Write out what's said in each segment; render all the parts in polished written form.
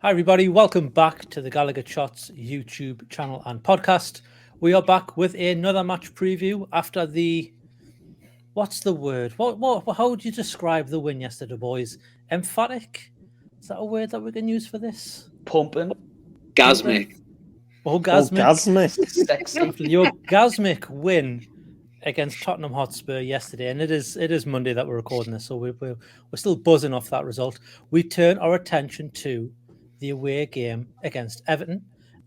Hi everybody, welcome back to the Gallowgateshots YouTube channel and podcast. We are back with another match preview after the... What's the word? How would you describe the win yesterday, boys? Emphatic? Is that a word that we can use for this? Pumping. Gasmic. Orgasmic. Sexy. The orgasmic win against Tottenham Hotspur yesterday, and it is Monday that we're recording this, so we're still buzzing off that result. We turn our attention to the away game against Everton.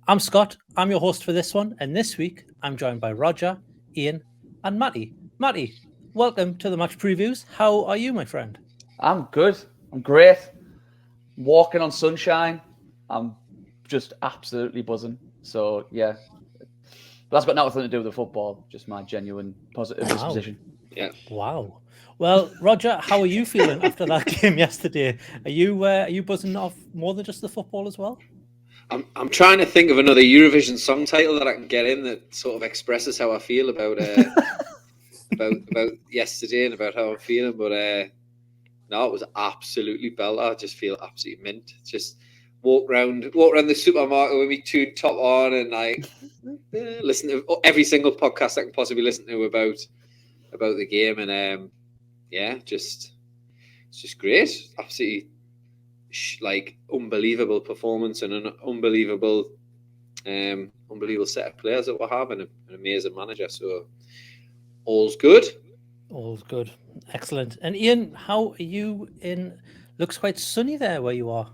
I'm Scott. I'm your host for this one, and this week I'm joined by Roger, Iain, and Matty. Matty, welcome to the match previews. How are you, my friend? I'm good. I'm great. Walking on sunshine. I'm just absolutely buzzing. So, yeah. But that's got nothing to do with the football, just my genuine positive disposition. Yeah. Wow. Well, Roger, how are you feeling after that game yesterday? Are you buzzing off more than just the football as well? I'm trying to think of another Eurovision song title that I can get in that sort of expresses how I feel about about yesterday and about how I'm feeling. But no, it was absolutely belter. I just feel absolutely mint. Just walk around the supermarket with me tuned top on and like listen to every single podcast I can possibly listen to about the game, and it's just great. Absolutely like unbelievable performance and an unbelievable set of players that we're having, an amazing manager. So all's good. All's good. Excellent. And Iain, how are you in? Looks quite sunny there where you are.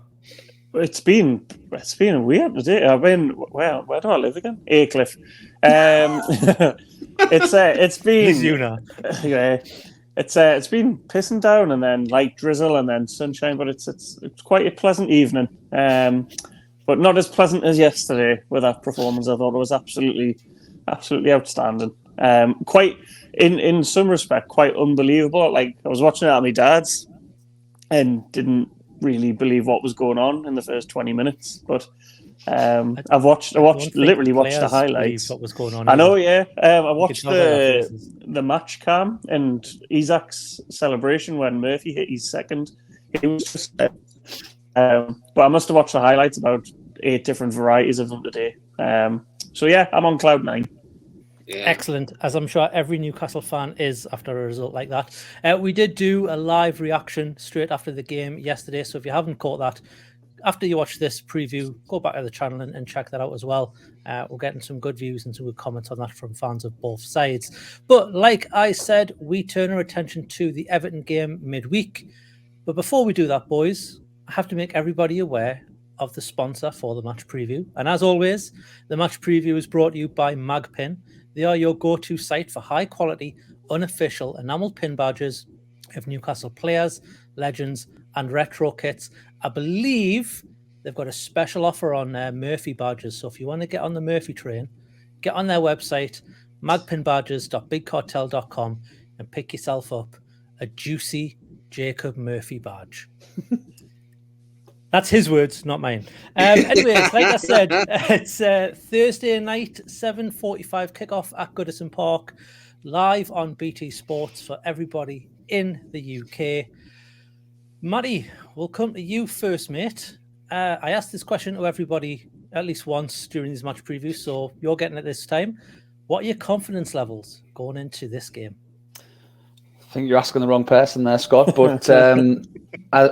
It's been a weird day. I've been where do I live again? Aycliffe. It's been yeah. It's been pissing down and then light drizzle and then sunshine, but it's quite a pleasant evening. But not as pleasant as yesterday with that performance. I thought it was absolutely outstanding. Quite in some respect quite unbelievable. Like I was watching it at my dad's and didn't really believe what was going on in the first 20 minutes, but I literally watched the highlights. What was going on? I know, yeah. I watched the match cam and Isak's celebration when Murphy hit his second. It was just, but I must have watched the highlights about 8 different varieties of them today. So yeah, I'm on cloud 9. Yeah. Excellent, as I'm sure every Newcastle fan is after a result like that. We did do a live reaction straight after the game yesterday, so if you haven't caught that, after you watch this preview, go back to the channel and check that out as well. We're getting some good views and some good comments on that from fans of both sides. But like I said, we turn our attention to the Everton game midweek. But before we do that, boys, I have to make everybody aware of the sponsor for the match preview. And as always, the match preview is brought to you by Magpin. They are your go-to site for high-quality, unofficial enamel pin badges of Newcastle players, legends, and retro kits. I believe they've got a special offer on Murphy badges. So if you want to get on the Murphy train, get on their website, magpinbadges.bigcartel.com, and pick yourself up a juicy Jacob Murphy badge. That's his words, not mine. Anyways, like I said, it's Thursday night, 7:45 kickoff at Goodison Park, live on BT Sports for everybody in the UK. Matty, we'll come to you first, mate. I asked this question to everybody at least once during these match previews, so you're getting it this time. What are your confidence levels going into this game? I think you're asking the wrong person there, Scott, but I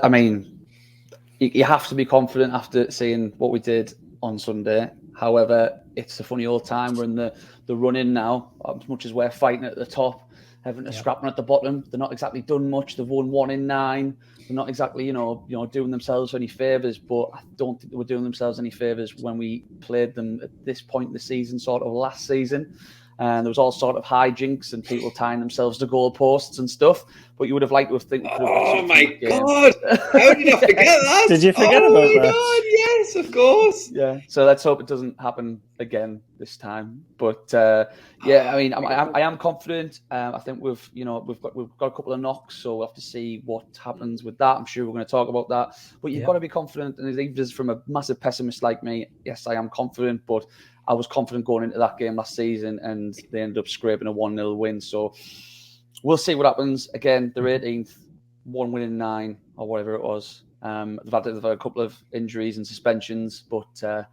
mean, you have to be confident after seeing what we did on Sunday. However, it's a funny old time. We're in the run-in now. As much as we're fighting at the top, Everton are scrapping at the bottom. They're not exactly done much. They've won 1 in 9. They're not exactly, doing themselves any favours. But I don't think they were doing themselves any favours when we played them at this point in the season, sort of last season. And there was all sort of hijinks and people tying themselves to goalposts and stuff. But you would have liked to have think. Oh my God! How did I forget that? Did you forget about that? Oh my God! Yes, of course. Yeah. So let's hope it doesn't happen again this time. But yeah, I mean, I am confident. I think we've got a couple of knocks, so we'll have to see what happens with that. I'm sure we're going to talk about that. But you've got to be confident. And even from a massive pessimist like me, yes, I am confident. But I was confident going into that game last season, and they ended up scraping a 1-0 win. So we'll see what happens. Again, they're 18th, 1 win in 9, or whatever it was. They've had a couple of injuries and suspensions, but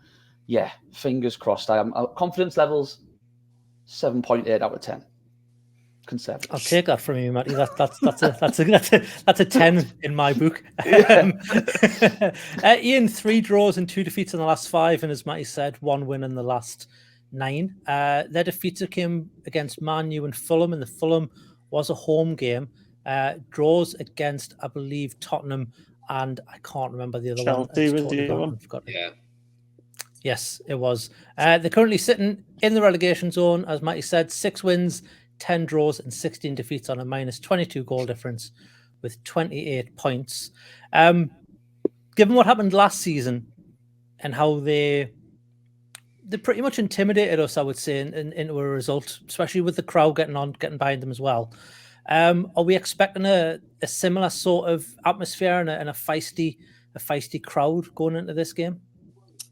yeah, fingers crossed. I am confidence levels 7.8 out of 10. Conservative. I'll take that from you, Matty. That's a 10 in my book. Iain, 3 draws and 2 defeats in the last 5, and as Matty said, 1 win in the last 9. Their defeats came against Man U and Fulham, and the Fulham was a home game. Draws against, I believe, Tottenham, and I can't remember the other Chelsea one. was the other one. Yeah. Yes, it was. They're currently sitting in the relegation zone, as Matty said, 6 wins, 10 draws and 16 defeats on a minus 22 goal difference with 28 points. Given what happened last season and how they pretty much intimidated us, I would say, into a result, especially with the crowd getting behind them as well. Are we expecting a similar sort of atmosphere and a feisty crowd going into this game?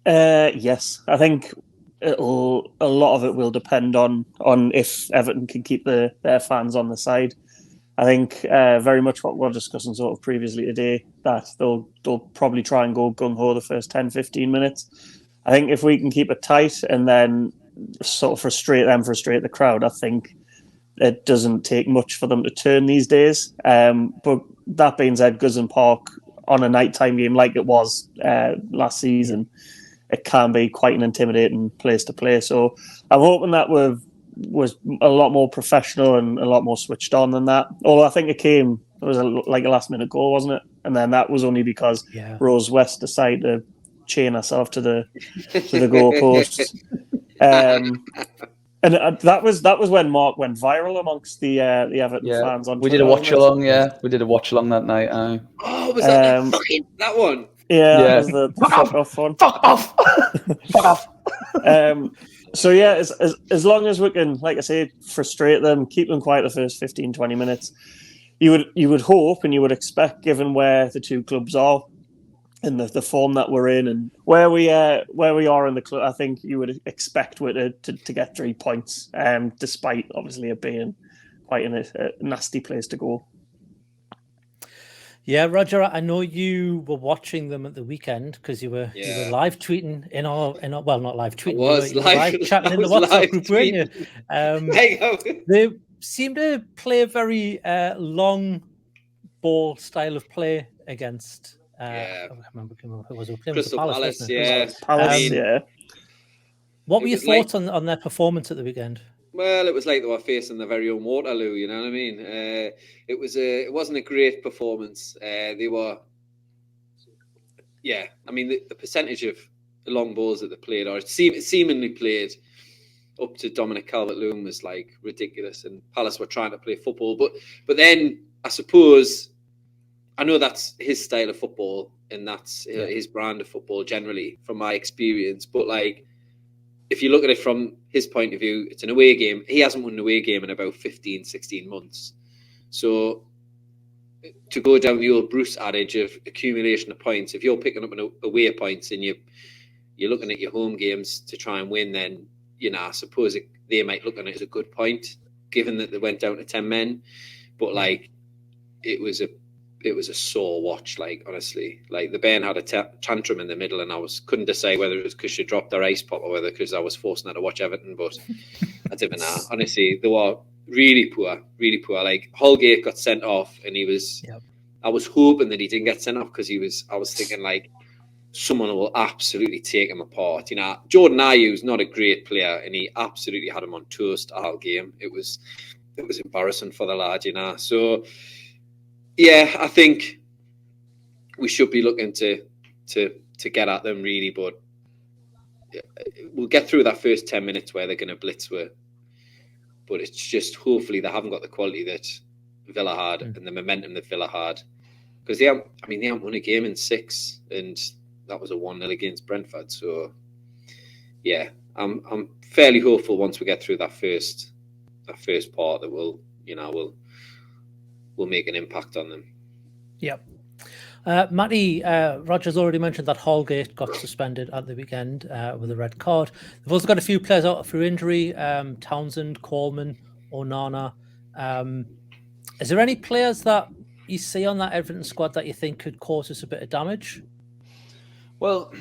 Yes, I think a lot of it will depend on if Everton can keep their fans on the side. I think very much what we're discussing sort of previously today, that they'll probably try and go gung-ho the first 10-15 minutes. I think if we can keep it tight and then sort of frustrate the crowd, I think it doesn't take much for them to turn these days. But that being said, Guzan Park on a nighttime game like it was last season, it can be quite an intimidating place to play. So I'm hoping that was a lot more professional and a lot more switched on than that. Although I think it was like a last minute goal, wasn't it? And then that was only because Rose West decided to chain herself to the goalpost. And that was when Mark went viral amongst the Everton fans on Twitter. We did a watch along, we did a watch along that night. Oh, was that that one? Yeah, that was the fuck off one. Fuck off! Fuck off! So yeah, as long as we can, like I say, frustrate them, keep them quiet the first 15-20 minutes, you would hope and you would expect, given where the two clubs are and the form that we're in and where we are in the club, I think you would expect to get 3 points, despite obviously it being quite a nasty place to go. Yeah, Roger, I know you were watching them at the weekend because you were live tweeting in our well, not live tweeting. You were live chatting in the WhatsApp group, weren't you? They seem to play a very long ball style of play against. I can't remember who was playing. Crystal Palace, Palace. What were your thoughts on their performance at the weekend? Well, it was like they were facing their very own Waterloo. You know what I mean? It wasn't a great performance. They were, I mean, the percentage of long balls that they played, or seemingly played, up to Dominic Calvert-Lewin was like ridiculous. And Palace were trying to play football, but then I suppose I know that's his style of football and that's his brand of football generally, from my experience. But like, if you look at it from his point of view, it's an away game. He hasn't won an away game in about 15, 16 months. So to go down the old Bruce adage of accumulation of points, if you're picking up an away points and you're looking at your home games to try and win, then, I suppose they might look on it as a good point, given that they went down to 10 men. But like, it was a sore watch, like, honestly. Like, the Ben had a tantrum in the middle, and I couldn't decide whether it was because she dropped her ice pop or whether because I was forcing her to watch Everton, but I didn't know. Honestly, they were really poor, really poor. Like, Holgate got sent off, and I was hoping that he didn't get sent off because I was thinking, like, someone will absolutely take him apart. Jordan Ayew's not a great player, and he absolutely had him on toast all game. It was embarrassing for the lad, So, yeah, I think we should be looking to get at them, really, but we'll get through that first 10 minutes where they're going to blitz with. But it's just, hopefully they haven't got the quality that Villa had and the momentum that Villa had. Because they haven't won a game in 6, and that was a 1-0 against Brentford. So, yeah, I'm fairly hopeful once we get through that first part that we'll make an impact on them. Yep. Matty, Roger's already mentioned that Holgate got suspended at the weekend with a red card. They've also got a few players out through injury, Townsend, Coleman, Onana. Is there any players that you see on that Everton squad that you think could cause us a bit of damage? Well,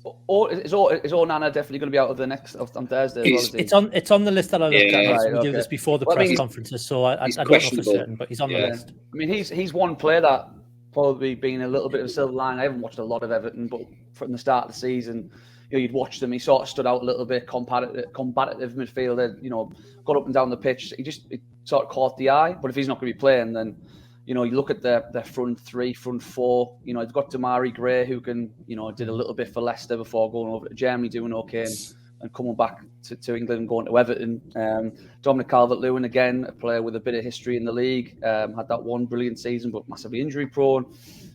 is Onana definitely going to be out of the next on Thursday? As well, it's on the list that I looked at. Right, we do this before the press conferences, so I don't know for certain, but he's on the list. I mean, he's one player that probably been a little bit of a silver line. I haven't watched a lot of Everton, but from the start of the season, you'd watch them. He sort of stood out a little bit, combative midfielder. Got up and down the pitch. It sort of caught the eye. But if he's not going to be playing, then you look at their front three, front four. They've got Damari Gray, who can did a little bit for Leicester before going over to Germany, doing okay, and coming back to England and going to Everton. Dominic Calvert-Lewin, again, a player with a bit of history in the league, had that one brilliant season, but massively injury prone.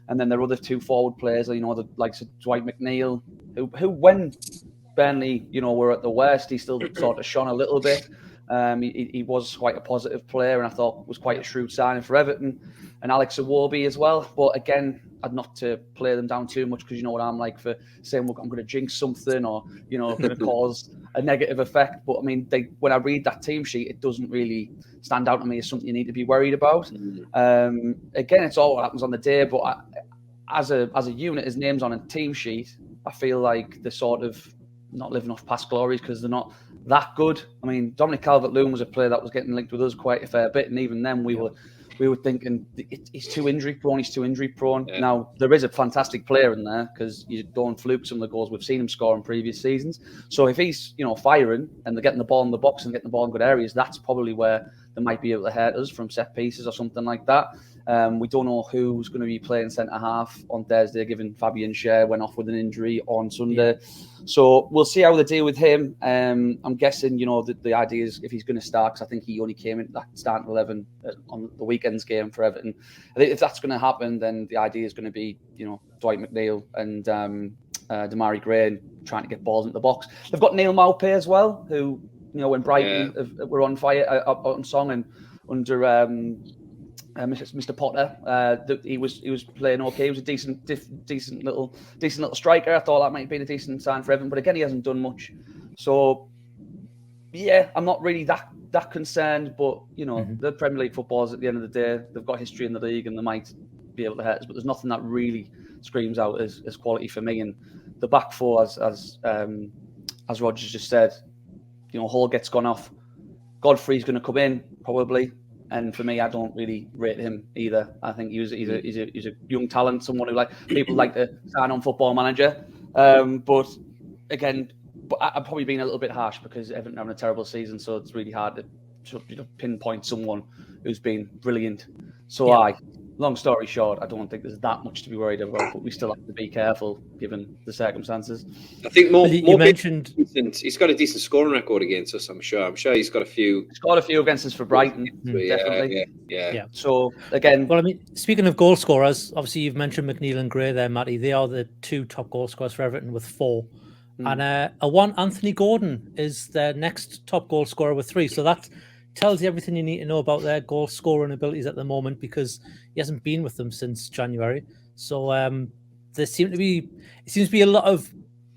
And then their other two forward players, the likes of Dwight McNeil, who when Burnley, were at the worst, he still sort of shone a little bit. He was quite a positive player, and I thought was quite a shrewd signing for Everton. And Alex Iwobi as well. But again, I'd not to play them down too much, because you know what I'm like for saying, look, I'm going to jinx something, or going to cause a negative effect. But I mean, when I read that team sheet, it doesn't really stand out to me as something you need to be worried about. Again, it's all what happens on the day. But as a unit, as names on a team sheet, I feel like they're sort of not living off past glories, because they're not that good. I mean, Dominic Calvert-Lewin was a player that was getting linked with us quite a fair bit, and even then we were thinking he's too injury prone. Yeah. Now there is a fantastic player in there, because you don't fluke some of the goals we've seen him score in previous seasons. So if he's firing and they're getting the ball in the box and getting the ball in good areas, that's probably where they might be able to hurt us from set pieces or something like that. We don't know who's going to be playing centre half on Thursday, given Fabian Schär went off with an injury on Sunday. So we'll see how they deal with him. I'm guessing, the idea is if he's going to start, because I think he only came in that starting 11 on the weekend's game for Everton. I think if that's going to happen, then the idea is going to be, Dwight McNeil and Damari Gray trying to get balls into the box. They've got Neil Maupay as well, who, when Brighton were on fire on song and under Mr. Potter, he was playing okay. He was a decent little striker. I thought that might have been a decent sign for Everton, but again, he hasn't done much. So yeah, I'm not really that concerned. But the Premier League footballers, at the end of the day, they've got history in the league and they might be able to hurt us. But there's nothing that really screams out as quality for me. And the back four, as Rogers just said, Hall gets gone off. Godfrey's going to come in probably. And for me, I don't really rate him either. I think he's a young talent, someone who people like to sign on Football Manager. But again, I'm probably being a little bit harsh, because Everton having a terrible season, so it's really hard to pinpoint someone who's been brilliant. So long story short, I don't think there's that much to be worried about, but we still have to be careful given the circumstances. I think you mentioned he's got a decent scoring record against us. I'm sure he's got a few. He's got a few against us for Brighton, definitely. Yeah. So again, well, I mean, speaking of goal scorers, obviously you've mentioned McNeil and Gray there, Matty. They are the two top goal scorers for Everton with 4. And Anthony Gordon is their next top goal scorer with 3. So that tells you everything you need to know about their goal scoring abilities at the moment, because he hasn't been with them since January. So it seems to be a lot of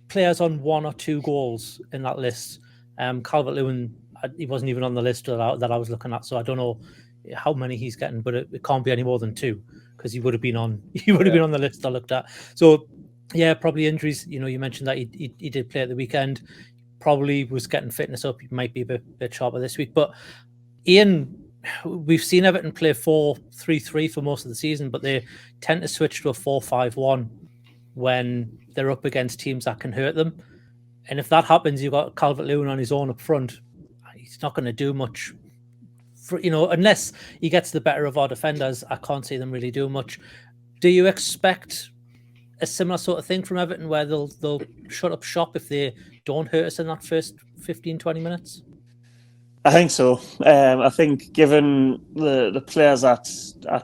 players on 1 or 2 goals in that list. Calvert-Lewin, he wasn't even on the list that I was looking at, so I don't know how many he's getting, but it can't be any more than 2, because he would have been on the list I looked at. So yeah, probably injuries. You mentioned that he did play at the weekend. Probably was getting fitness up. He might be a bit sharper this week. But Iain, we've seen Everton play 4-3-3 for most of the season, but they tend to switch to a 4-5-1 when they're up against teams that can hurt them. And if that happens, you've got Calvert-Lewin on his own up front. He's not going to do much, unless he gets the better of our defenders. I can't see them really do much. Do you expect a similar sort of thing from Everton, where they'll shut up shop if they don't hurt us in that first 15-20 minutes? I think so. I think given the players at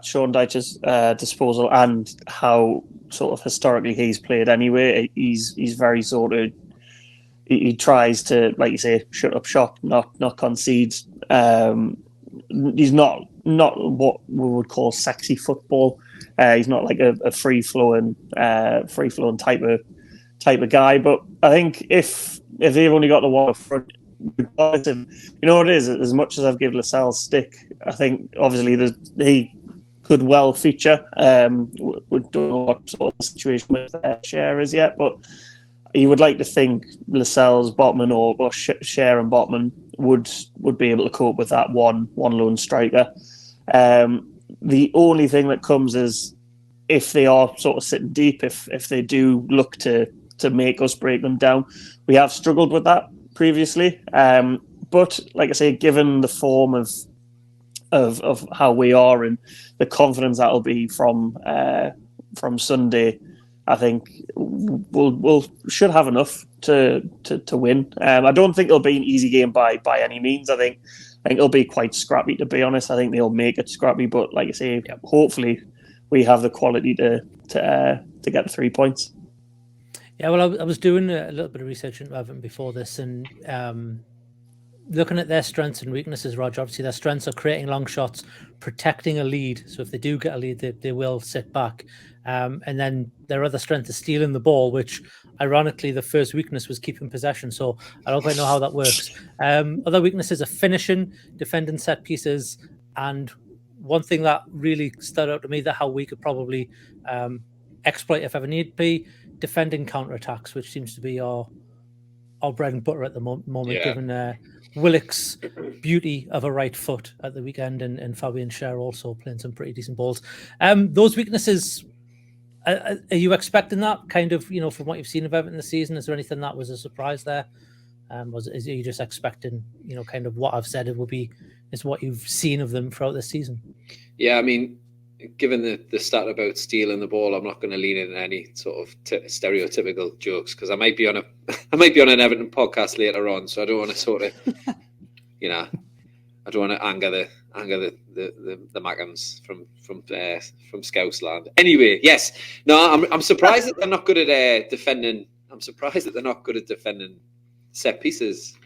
Sean Dyche's disposal and how sort of historically he's played anyway, he's very sort of, he tries to, like you say, shut up shop, not concede. He's not what we would call sexy football. He's not like a free flowing type of guy. But I think if they've only got the one up front, what it is, as much as I've given Lascelles stick, I think obviously he could well feature. We don't know what sort of situation with Cher is yet, but you would like to think Lascelles, Botman, or Cher and Botman would be able to cope with that one lone striker. The only thing that comes is if they are sort of sitting deep, if they do look to make us break them down. We have struggled with that previously. But like I say, given the form of how we are and the confidence that'll be from Sunday, I think we'll should have enough to win. I don't think it'll be an easy game by any means. I think it'll be quite scrappy, to be honest. I think they'll make it scrappy, but like I say, hopefully we have the quality to get the 3 points. Yeah, well, I was doing a little bit of research into Everton before this, and looking at their strengths and weaknesses, Roger. Obviously, their strengths are creating long shots, protecting a lead. So if they do get a lead, they will sit back. And then their other strength is stealing the ball, which ironically the first weakness was keeping possession. So I don't quite know how that works. Other weaknesses are finishing, defending set pieces, and one thing that really stood out to me that how we could probably exploit if ever need be, defending counterattacks, which seems to be our bread and butter at the moment, given Willock's beauty of a right foot at the weekend and Fabian Schär also playing some pretty decent balls. Those weaknesses, are you expecting that kind of, from what you've seen of Everton this season? Is there anything that was a surprise there? Are you just expecting, kind of what I've said is what you've seen of them throughout this season? Yeah, I mean, given the stat about stealing the ball, I'm not going to lean in any sort of stereotypical jokes because I might be on an Everton podcast later on, so I don't want to sort of, I don't want to anger the Mackhams from Scouse land. Anyway, yes, no, I'm surprised that they're not good at defending. I'm surprised that they're not good at defending set pieces,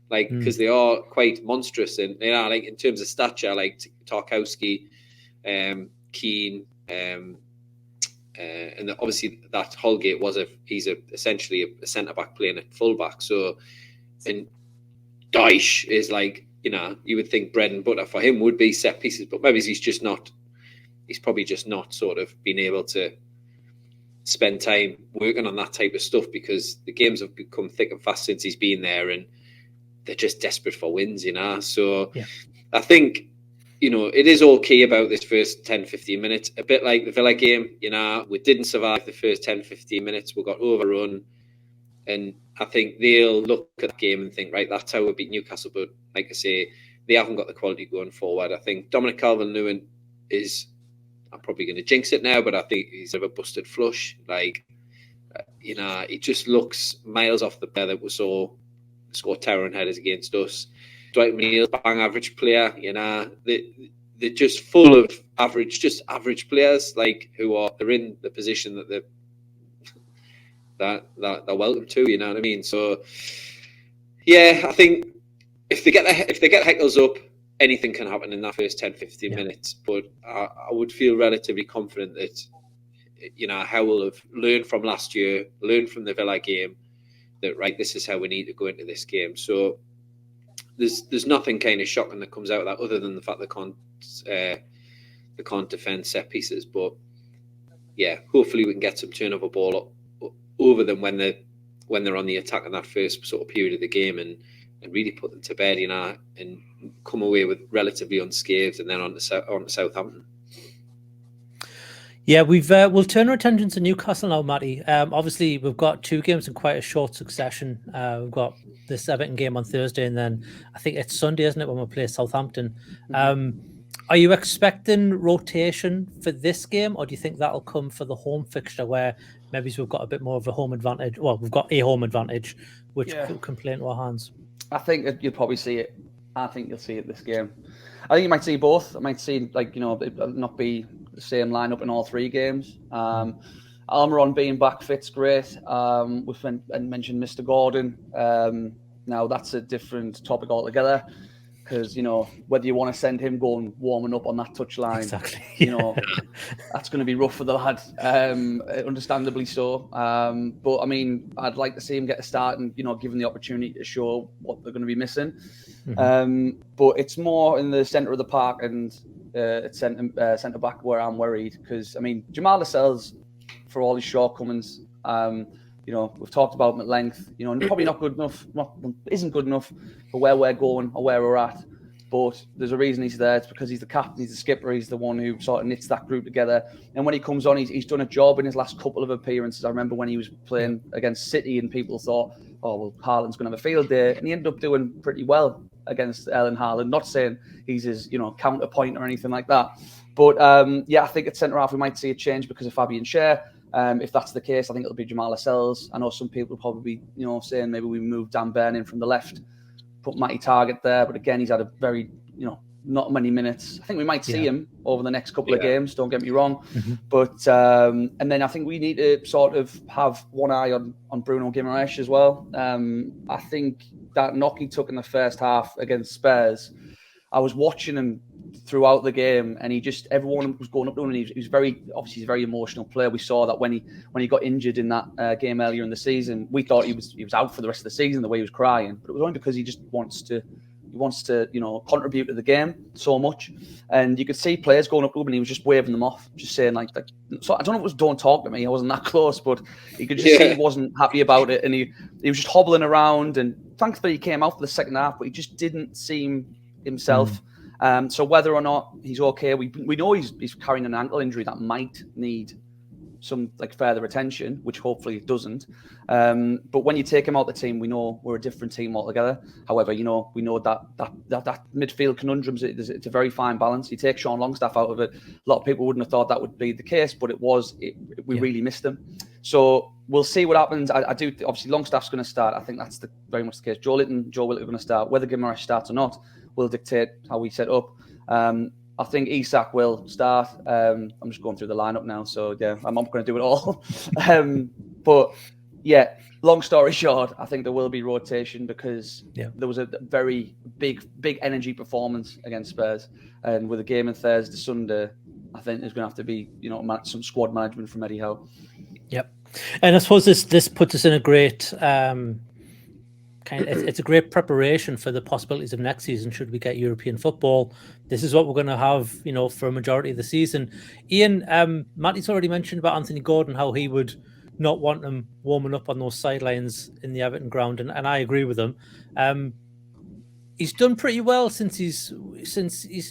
because they are quite monstrous and like in terms of stature, like Tarkowski, Keane, and obviously that Holgate he's essentially a centre back playing at full back. So, and Dyche is like, you would think bread and butter for him would be set pieces, but maybe he's probably just not sort of been able to spend time working on that type of stuff because the games have become thick and fast since he's been there and they're just desperate for wins, So I think, it is okay about this first 10, 15 minutes, a bit like the Villa game, we didn't survive the first 10, 15 minutes. We got overrun. And I think they'll look at the game and think, right, that's how we beat Newcastle. But like I say, they haven't got the quality going forward. I think Dominic Calvert-Lewin is, I'm probably going to jinx it now, but I think he's a busted flush. He just looks miles off the player that we saw score towering headers against us. Dwight McNeil's bang average player, they're just full of average players, they're in the position that they're welcome to, you know what I mean? So yeah, I think if they get Heckles up, anything can happen in that first 10, 15 minutes. But I would feel relatively confident that Howe will have learned from last year, learned from the Villa game, that right, this is how we need to go into this game. So there's nothing kind of shocking that comes out of that other than the fact they can't defend set pieces. But yeah, hopefully we can get some turnover ball over them when they're on the attack in that first sort of period of the game and really put them to bed, and come away with relatively unscathed and then on to Southampton. Yeah, we'll turn our attention to Newcastle now, Matty. Obviously, we've got two games in quite a short succession. We've got this Everton game on Thursday, and then I think it's Sunday, isn't it, when we play Southampton? Are you expecting rotation for this game, or do you think that'll come for the home fixture, where maybe we've got a bit more of a home advantage? Well, we've got a home advantage, which can play into our hands. I think you'll probably see it. I think you'll see it this game. I think you might see both. I might see, it'll not be the same lineup in all three games. Almiron being back fit's great. We've mentioned Mr. Gordon. Now that's a different topic altogether, because whether you want to send him going warming up on that touchline, exactly. That's going to be rough for the lad. Understandably so. But I mean, I'd like to see him get a start and given the opportunity to show what they're going to be missing. But it's more in the centre of the park, and at centre back where I'm worried because I mean Jamal Lascelles, for all his shortcomings, we've talked about him at length. Probably not good enough, isn't good enough for where we're going or where we're at. But there's a reason he's there. It's because he's the captain, he's the skipper, he's the one who sort of knits that group together. And when he comes on, he's done a job in his last couple of appearances. I remember when he was playing against City and people thought, oh, well, Haaland's going to have a field day. And he ended up doing pretty well against Erling Haaland. Not saying he's his, counterpoint or anything like that. But, I think at centre-half we might see a change because of Fabian Schär. If that's the case, I think it'll be Jamal Lascelles. I know some people will probably be, saying maybe we move Dan Burn in from the left, put Matty Target there, but again, he's had a very, not many minutes. I think we might see him over the next couple of games, don't get me wrong. Mm-hmm. But, and then I think we need to sort of have one eye on Bruno Guimaraes as well. I think that knock he took in the first half against Spurs, I was watching him throughout the game, and everyone was going up to him, and he was he's a very emotional player. We saw that when he got injured in that game earlier in the season, we thought he was out for the rest of the season the way he was crying, but it was only because he just wants to contribute to the game so much. And you could see players going up to him and he was just waving them off, just saying so I don't know if it was don't talk to me, I wasn't that close, but you could just see he wasn't happy about it, and he was just hobbling around, and thankfully he came out for the second half, but he just didn't seem himself. So whether or not he's okay, we know he's carrying an ankle injury that might need some further attention, which hopefully it doesn't. But when you take him out the team, we know we're a different team altogether. However, we know that midfield conundrums. It's a very fine balance. You take Sean Longstaff out of it, a lot of people wouldn't have thought that would be the case, but we really missed him. So we'll see what happens. I do obviously Longstaff's going to start. I think that's very much the case. Joe Litton, Joe Willock are going to start. Whether Guimaraes starts or not will dictate how we set up. I think Isak will start. I'm just going through the lineup now, so yeah, I'm not going to do it all. But yeah, long story short, I think there will be rotation because there was a very big energy performance against Spurs, and with a game on Thursday, Sunday, I think there's going to have to be some squad management from Eddie Howe. Yep, and I suppose this puts us in a great. It's a great preparation for the possibilities of next season should we get European football. This is what we're going to have, for a majority of the season. Iain, Matty's already mentioned about Anthony Gordon, how he would not want him warming up on those sidelines in the Everton ground, and I agree with him. He's done pretty well since his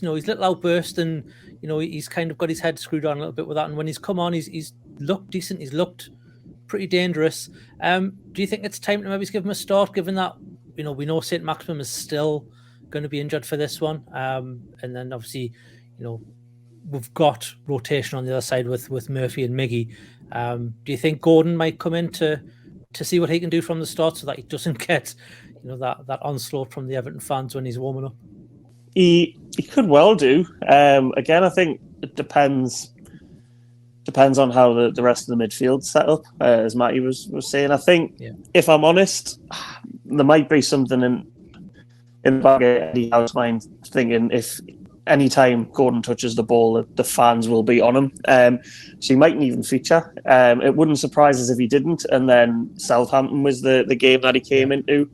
little outburst, and he's kind of got his head screwed on a little bit with that. And when he's come on, he's looked decent. He's looked pretty dangerous. Do you think it's time to maybe give him a start, given that we know St. Maximum is still going to be injured for this one, and then obviously we've got rotation on the other side with Murphy and Miggy. Do you think Gordon might come in to see what he can do from the start so that he doesn't get that onslaught from the Everton fans when he's warming up? He could well do. Again, I think it depends on how the rest of the midfield set up, as Matty was saying. I think, if I'm honest, there might be something in the back of Eddie Howe's mind, thinking if any time Gordon touches the ball, the fans will be on him. So he mightn't even feature. It wouldn't surprise us if he didn't. And then Southampton was the game that he came into.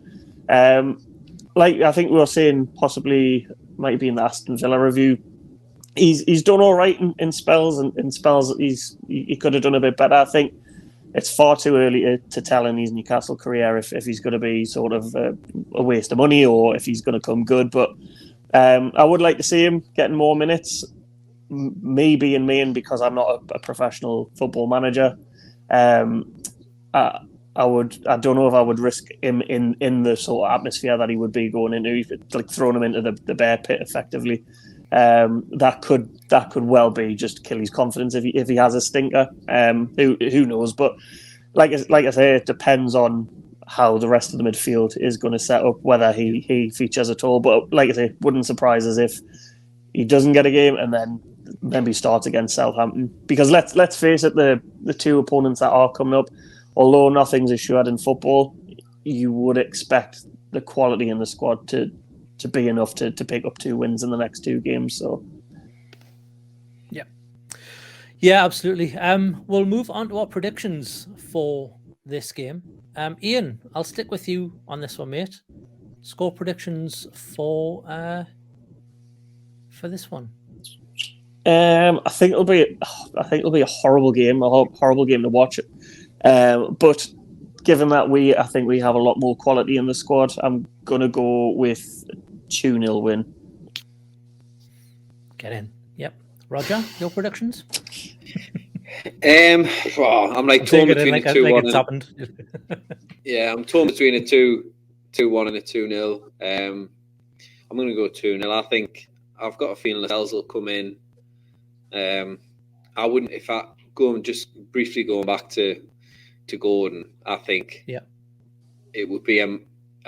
I think we were saying, possibly might be in the Aston Villa review, He's done all right in spells, and in spells he could have done a bit better. I think it's far too early to tell in his Newcastle career if he's going to be sort of a waste of money or if he's going to come good. But I would like to see him getting more minutes. Me being me, and because I'm not a professional football manager, I don't know if I would risk him in the sort of atmosphere that he would be going into, like throwing him into the bear pit effectively. That could well be just kill his confidence if he has a stinker. Who knows? But like I say, it depends on how the rest of the midfield is going to set up, whether he features at all. But like I say, wouldn't surprise us if he doesn't get a game and then maybe starts against Southampton. Because let's face it, the two opponents that are coming up, although nothing's assured in football, you would expect the quality in the squad to be enough to pick up 2 wins in the next 2 games. So yeah, absolutely. We'll move on to our predictions for this game. Iain, I'll stick with you on this one, mate. Score predictions for this one. I think it'll be a horrible game, a horrible game to watch it. But given that I think we have a lot more quality in the squad, I'm going to go with a 2-0 win. Get in. Yep. Roger, your predictions? I'm like torn between a 2-1. Yeah, I'm torn between a 2-1 and a 2-0. I'm going to go 2-0. I think I've got a feeling the Lascelles will come in. I wouldn't, if I just briefly going back to Gordon, I think it would be a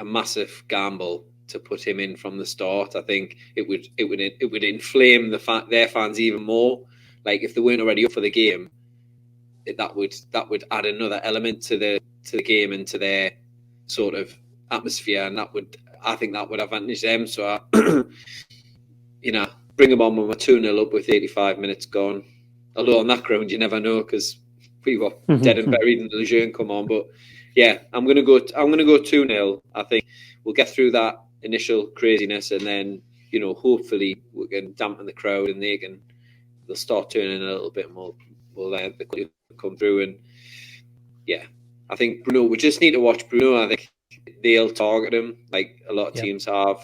massive gamble to put him in from the start. I think it would inflame their fans even more. Like if they weren't already up for the game, that would add another element to the game and to their sort of atmosphere, and I think that would advantage them. So bring them on when we're 2-0 up with 85 minutes gone. Although on that ground you never know, because we were dead and buried and Lejeune come on. But yeah, I'm gonna go 2-0. I think we'll get through that initial craziness, and then hopefully we can dampen the crowd and they'll start turning a little bit more. Will come through, and yeah, I think Bruno. We just need to watch Bruno. I think they'll target him like a lot of teams have.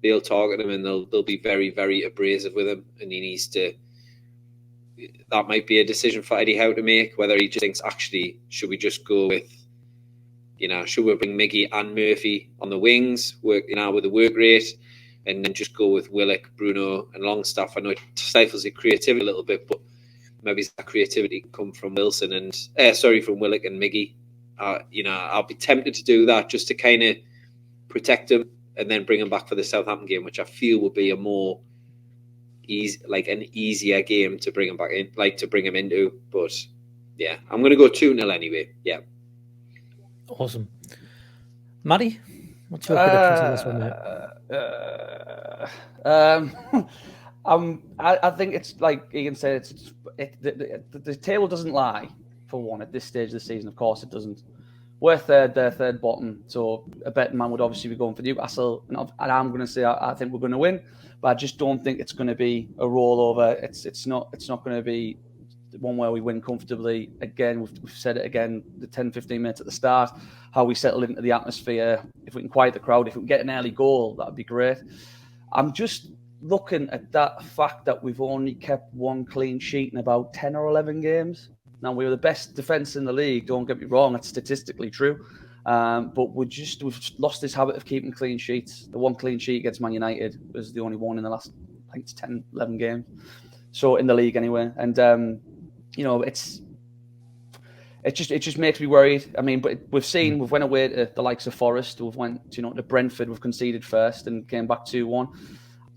They'll target him, and they'll be very, very abrasive with him, and he needs to. That might be a decision for Eddie Howe to make, whether he just thinks, actually, should we just go with, should we bring Miggy and Murphy on the wings, work with the work rate, and then just go with Willock, Bruno, and Longstaff. I know it stifles the creativity a little bit, but maybe that creativity come from Wilson and from Willock and Miggy. I'll be tempted to do that just to kind of protect him and then bring him back for the Southampton game, which I feel will be a more an easier game to bring him back in, to bring him into. But yeah, I'm going to go 2-0 anyway. Yeah. Awesome. Matty, what's your predictions on this one? I think it's like Iain said. The table doesn't lie for one at this stage of the season. Of course, it doesn't. We're third bottom, so a betting man would obviously be going for Newcastle, and I'm going to say I think we're going to win, but I just don't think it's going to be a rollover. It's not going to be one where we win comfortably. Again, we've said it again, the 10-15 minutes at the start, how we settle into the atmosphere. If we can quiet the crowd, if we can get an early goal, that would be great. I'm just looking at that fact that we've only kept one clean sheet in about 10 or 11 games. Now, we were the best defence in the league, don't get me wrong, that's statistically true. But we've lost this habit of keeping clean sheets. The one clean sheet against Man United was the only one in the last, I think it's 10, 11 games. So in the league anyway. And, it just makes me worried. I mean, but we've went away to the likes of Forest, we've went to Brentford, we've conceded first and came back 2-1.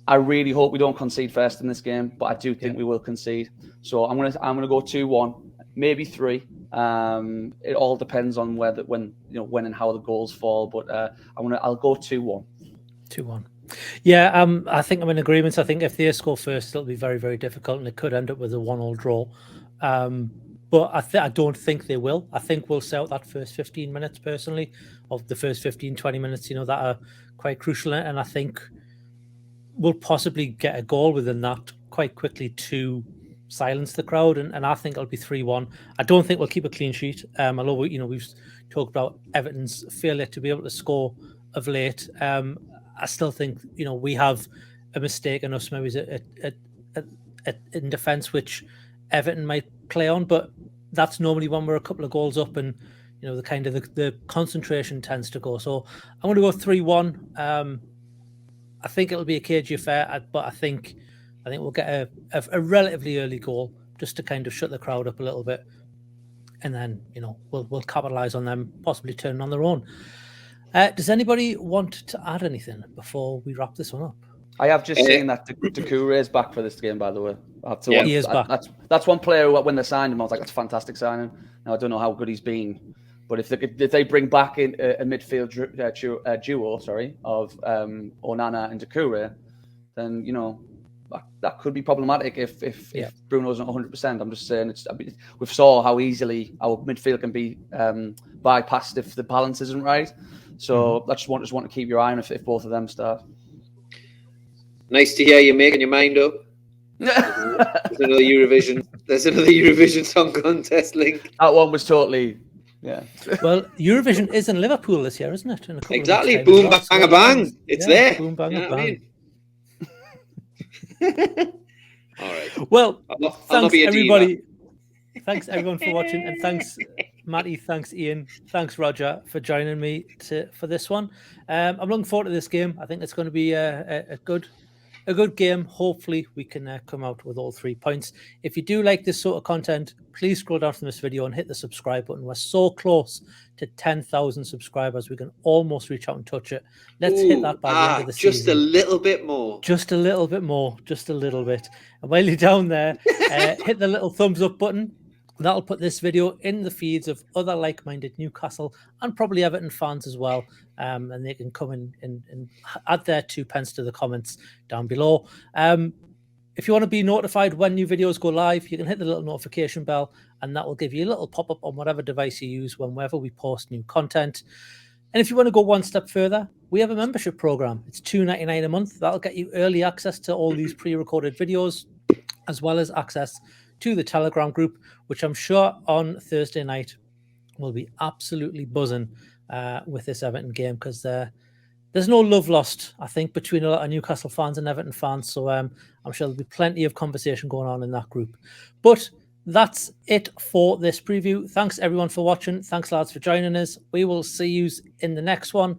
I really hope we don't concede first in this game, but I do think we will concede. So I'm gonna go 2-1. Maybe 3. It all depends on when and how the goals fall. But I'll go 2-1. 2-1. Yeah, I think I'm in agreement. I think if they score first, it'll be very, very difficult, and it could end up with a 1-1 draw. But I don't think they will. I think we'll sell that first 15 minutes personally, of the first 15, 20 minutes. That are quite crucial, and I think we'll possibly get a goal within that quite quickly to silence the crowd, and I think it'll be 3-1. I don't think we'll keep a clean sheet. Although we've talked about Everton's failure to be able to score of late. I still think we have a mistake in us maybe in defence, which Everton might play on, but that's normally when we're a couple of goals up, and the kind of the concentration tends to go. So I'm going to go 3-1. I think it'll be a cagey affair, but I think we'll get a relatively early goal just to kind of shut the crowd up a little bit, and then we'll capitalise on them possibly turning on their own. Does anybody want to add anything before we wrap this one up? I have just seen that Doucouré is back for this game, by the way. He is back. That's one player who, when they signed him, I was like, that's a fantastic signing. Now, I don't know how good he's been, but if they bring back in a midfield duo, of Onana and Doucouré, then that could be problematic if Bruno's not 100%. I'm just saying we saw how easily our midfield can be bypassed if the balance isn't right. So I just want to keep your eye on if both of them start. Nice to hear you making your mind up. There's another Eurovision. There's another Eurovision Song Contest link. That one was totally, yeah. Well, Eurovision is in Liverpool this year, isn't it? In a couple Exactly. of weeks' time Boom, as well. bang, a bang. It's there. Boom, bang, You a know what I bang. mean? All right. Well, I'll not thanks be a everybody. Thanks everyone for watching, and thanks Matty, thanks Iain, thanks Roger for joining me for this one. I'm looking forward to this game. I think it's going to be a good game. Hopefully, we can come out with all 3 points. If you do like this sort of content, please scroll down from this video and hit the subscribe button. We're so close to 10,000 subscribers. We can almost reach out and touch it. Let's hit that by the end of the season. Just a little bit more. Just a little bit more. Just a little bit. And while you're down there, hit the little thumbs up button. That'll put this video in the feeds of other like-minded Newcastle and probably Everton fans as well. And they can come in and add their 2 pence to the comments down below. If you want to be notified when new videos go live, you can hit the little notification bell, and that will give you a little pop-up on whatever device you use whenever we post new content. And if you want to go one step further, we have a membership program. It's $2.99 a month. That'll get you early access to all these pre-recorded videos, as well as access to the Telegram group, which I'm sure on Thursday night will be absolutely buzzing with this Everton game, because there's no love lost, I think, between a lot of Newcastle fans and Everton fans. So I'm sure there'll be plenty of conversation going on in that group. But that's it for this preview. Thanks everyone for watching. Thanks lads for joining us. We will see you in the next one.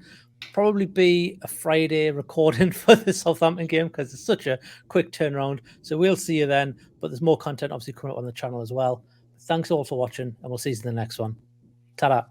Probably be a Friday recording for the Southampton game, because it's such a quick turnaround. So we'll see you then. But there's more content obviously coming up on the channel as well. Thanks all for watching, and we'll see you in the next one. Ta-da.